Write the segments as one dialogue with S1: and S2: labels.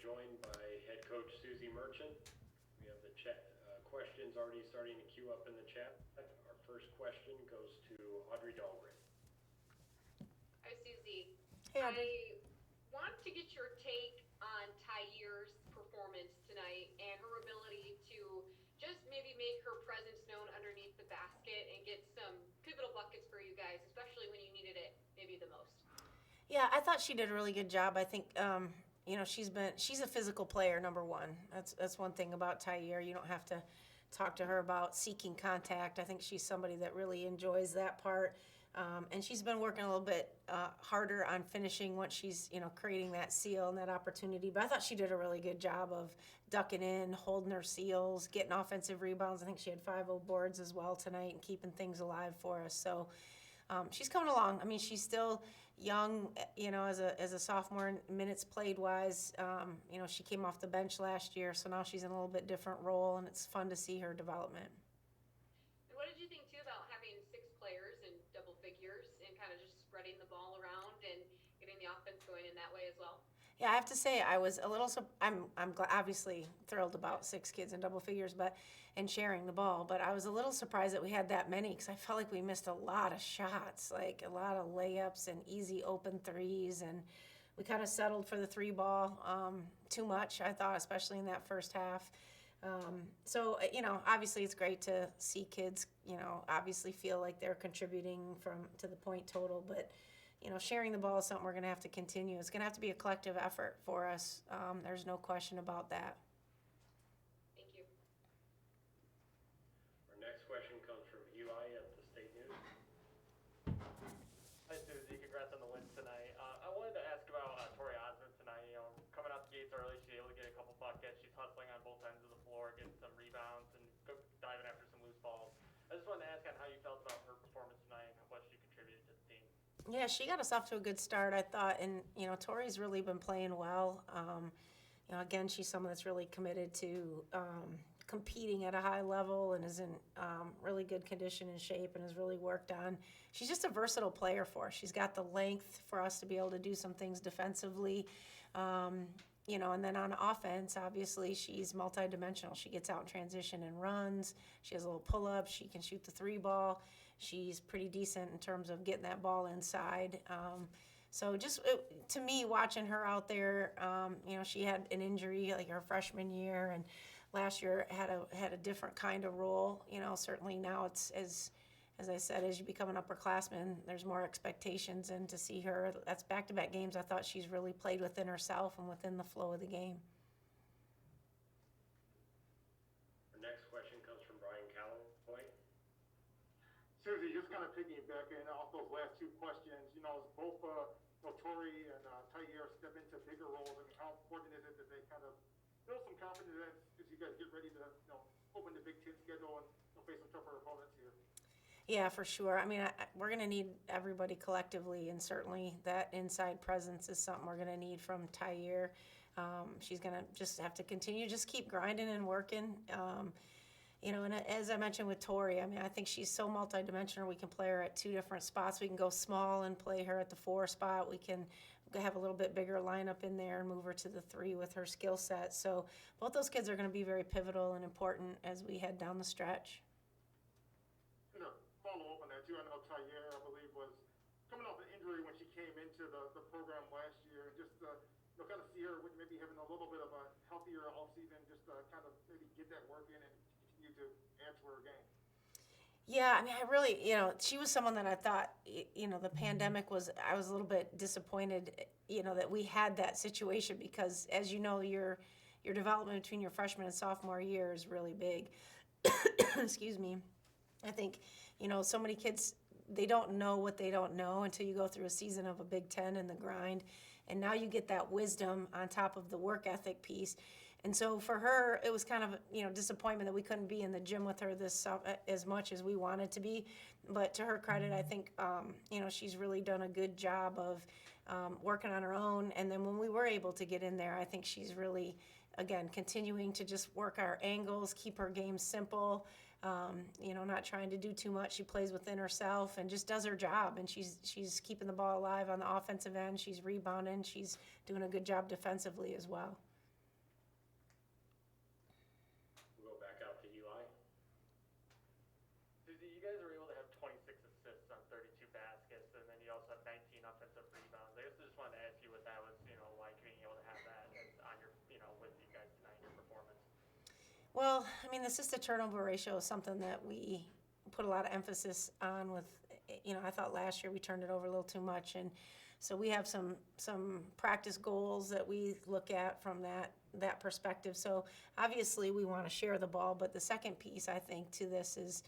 S1: joined by head coach Suzy Merchant. We have the chat questions already starting to queue up in the chat. Our first question goes to Audrey Dahlgren.
S2: Hi, Suzy.
S3: Hey, Audrey.
S2: I want to get your take on Tyer's performance tonight and her ability to just maybe make her presence known underneath the basket and get some pivotal buckets for you guys, especially when you needed it maybe the most.
S3: Yeah, I thought she did a really good job. I think she's a physical player. Number one, that's one thing about Tyer. You don't have to talk to her about seeking contact. I think she's somebody that really enjoys that part. And she's been working a little bit harder on finishing once she's, creating that seal and that opportunity. But I thought she did a really good job of ducking in, holding her seals, getting offensive rebounds. I think she had 5 boards as well tonight and keeping things alive for us. So she's coming along. I mean, she's still young, as a sophomore, minutes played wise. She came off the bench last year, so now she's in a little bit different role, and it's fun to see her development.
S2: And what did you think, too, about having 6 players in double figures and kind of just spreading the ball around and getting the offense going in that way as well?
S3: Yeah, I have to say I was a little. I'm obviously thrilled about 6 kids in double figures, and sharing the ball. But I was a little surprised that we had that many because I felt like we missed a lot of shots, like a lot of layups and easy open threes, and we kind of settled for the 3 ball too much. I thought, especially in that first half. So obviously it's great to see kids, obviously feel like they're contributing to the point total, but. Sharing the ball is something we're going to have to continue. It's going to have to be a collective effort for us. There's no question about that.
S2: Thank you.
S1: Our next question comes from Eli at the State News.
S4: Hi, Suzy. Congrats on the wins tonight. I wanted to ask about Tori Osmond tonight. Coming out the gates early, she's able to get a couple buckets. She's hustling on both ends of the floor, getting some rebounds and diving after some loose balls. I just wanted to ask on how you felt about her performance tonight and what she contributed to the team.
S3: Yeah, she got us off to a good start, I thought, and Tori's really been playing well. Again, she's someone that's really committed to competing at a high level and is in really good condition and shape and has really worked on. She's just a versatile player for us. She's got the length for us to be able to do some things defensively. And then on offense, obviously, she's multidimensional. She gets out in transition and runs. She has a little pull-ups. She can shoot the 3 ball. She's pretty decent in terms of getting that ball inside. So to me, watching her out there, she had an injury like her freshman year, and last year had a different kind of role. Certainly now it's as I said, as you become an upperclassman, there's more expectations, and to see her, that's back-to-back games. I thought she's really played within herself and within the flow of the game.
S1: Our next question comes from Brian Calloway.
S5: Suzy, just kind of piggybacking off those last 2 questions, as both Tori and Tyer step into bigger roles, I mean, how important is it that they kind of build some confidence as you guys get ready to open the Big Ten schedule and face some tougher opponents here?
S3: Yeah, for sure. I mean, we're going to need everybody collectively, and certainly that inside presence is something we're going to need from Tyer. She's going to just have to continue, just keep grinding and working. And as I mentioned with Tori, I mean, I think she's so multidimensional. We can play her at 2 different spots. We can go small and play her at the 4 spot. We can have a little bit bigger lineup in there and move her to the 3 with her skill set. So both those kids are going to be very pivotal and important as we head down the stretch.
S5: Follow up on that too. I know Tyer, I believe, was coming off an injury when she came into the program last year, and just kind of see her maybe having a little bit of a healthier offseason, just kind of maybe get that work in and continue to add to her game.
S3: Yeah, I mean, I really, she was someone that I thought, the pandemic I was a little bit disappointed, that we had that situation because, as you know, your development between your freshman and sophomore year is really big. Excuse me. I think, so many kids, they don't know what they don't know until you go through a season of a Big Ten and the grind. And now you get that wisdom on top of the work ethic piece. And so for her, it was kind of, disappointment that we couldn't be in the gym with her as much as we wanted to be. But to her credit, I think, she's really done a good job of working on her own. And then when we were able to get in there, I think she's really, again, continuing to just work our angles, keep her game simple. Not trying to do too much. She plays within herself and just does her job. And she's keeping the ball alive on the offensive end. She's rebounding. She's doing a good job defensively as well.
S4: you guys were able to have 26 assists on 32 baskets, and then you also have 19 offensive rebounds. I guess I just wanted to ask you what that was, like being able to have that on your, with you guys tonight, your performance.
S3: Well, I mean, the assist to turnover ratio is something that we put a lot of emphasis on with, I thought last year we turned it over a little too much. And so we have some practice goals that we look at from that perspective. So obviously we want to share the ball, but the second piece I think to this is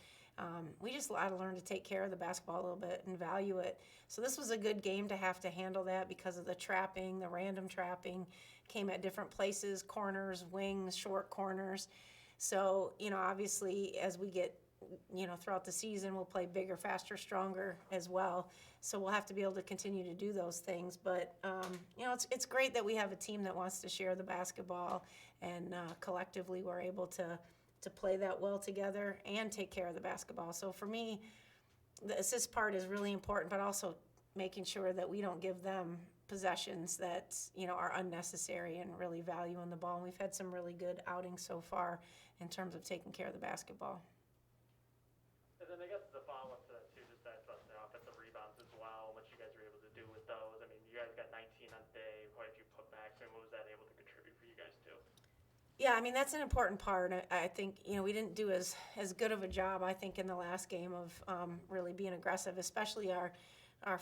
S3: we just got to learn to take care of the basketball a little bit and value it. So this was a good game to have to handle that because of the trapping, the random trapping came at different places, corners, wings, short corners. So, obviously as we get, throughout the season, we'll play bigger, faster, stronger as well. So we'll have to be able to continue to do those things. But, it's great that we have a team that wants to share the basketball and collectively we're able to play that well together and take care of the basketball. So for me, the assist part is really important, but also making sure that we don't give them possessions that, are unnecessary and really valuing the ball. And we've had some really good outings so far in terms of taking care of the basketball.
S4: And then I guess the follow-up to that too, just that about the offensive rebounds as well, what you guys were able to do with those. I mean, you guys got 19 on the day, quite a few putbacks. I mean, what was that able to contribute for you guys too?
S3: Yeah, I mean, that's an important part. I think, we didn't do as good of a job, I think, in the last game of really being aggressive, especially our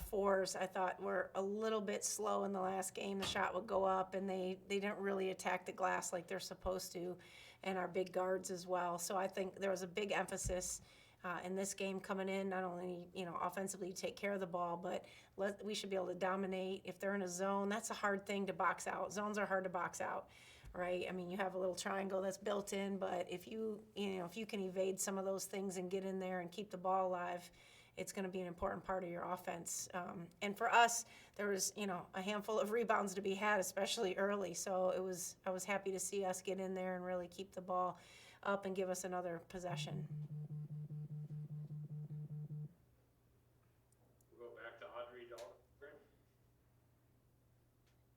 S3: fours. I thought were a little bit slow in the last game. The shot would go up, and they didn't really attack the glass like they're supposed to, and our big guards as well. So I think there was a big emphasis in this game coming in, not only, offensively take care of the ball, but we should be able to dominate. If they're in a zone, that's a hard thing to box out. Zones are hard to box out. Right? I mean, you have a little triangle that's built in, but if you can evade some of those things and get in there and keep the ball alive, it's going to be an important part of your offense. And for us, there was, a handful of rebounds to be had, especially early. So I was happy to see us get in there and really keep the ball up and give us another possession.
S1: We'll go back to Audrey Dahlgren.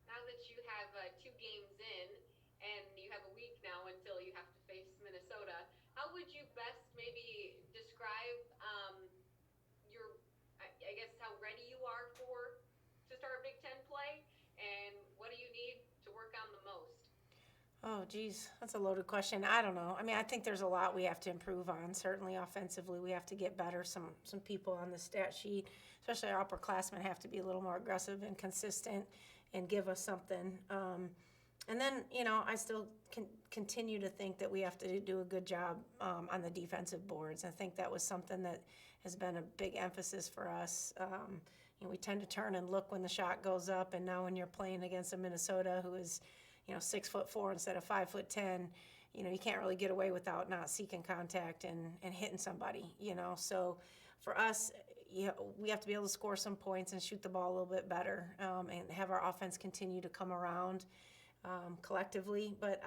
S2: Now that you have 2 games in, and you have a week now until you have to face Minnesota, how would you best maybe describe I guess, how ready you are to start Big Ten play, and what do you need to work on the most?
S3: Oh, geez, that's a loaded question. I don't know. I mean, I think there's a lot we have to improve on. Certainly offensively, we have to get better. Some people on the stat sheet, especially our upperclassmen, have to be a little more aggressive and consistent and give us something. And then, I still continue to think that we have to do a good job on the defensive boards. I think that was something that has been a big emphasis for us. We tend to turn and look when the shot goes up, and now when you're playing against a Minnesota who is, 6'4" instead of 5'10", you can't really get away without not seeking contact and hitting somebody, So for us, we have to be able to score some points and shoot the ball a little bit better and have our offense continue to come around. Collectively, but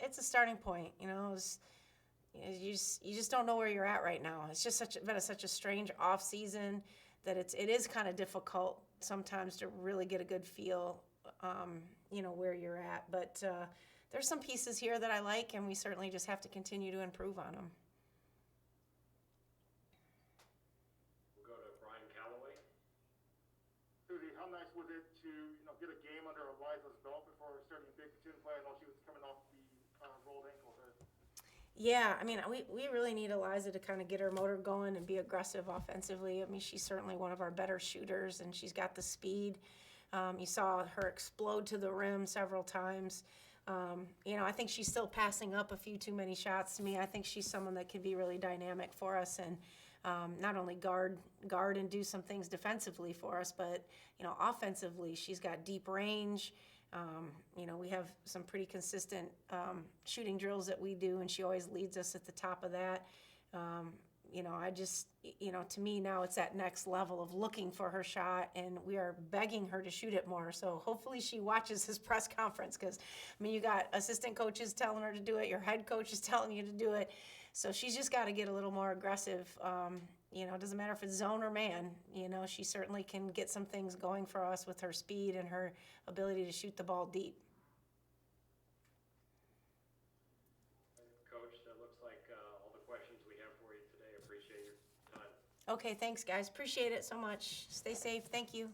S3: it's a starting point. You just don't know where you're at right now. It's just been such a strange off season that it is kind of difficult sometimes to really get a good feel, where you're at. But there's some pieces here that I like, and we certainly just have to continue to improve on them.
S1: We'll go to Brian Calloway.
S5: Suzy, how nice was it to get a game under Eliza's belt before starting Big Ten play? I know she was coming off the rolled ankle there.
S3: Yeah, I mean, we really need Eliza to kind of get her motor going and be aggressive offensively. I mean, she's certainly one of our better shooters, and she's got the speed. You saw her explode to the rim several times. I think she's still passing up a few too many shots to me. I think she's someone that can be really dynamic for us and not only guard and do some things defensively for us, but, offensively, she's got deep range. We have some pretty consistent shooting drills that we do, and she always leads us at the top of that. To me now it's that next level of looking for her shot, and we are begging her to shoot it more. So hopefully she watches this press conference because, you got assistant coaches telling her to do it, your head coach is telling you to do it. So she's just got to get a little more aggressive. It doesn't matter if it's zone or man. She certainly can get some things going for us with her speed and her ability to shoot the ball deep.
S1: Coach, that looks like all the questions we have for you today. Appreciate your
S3: Okay, thanks, guys. Appreciate it so much. Stay safe. Thank you.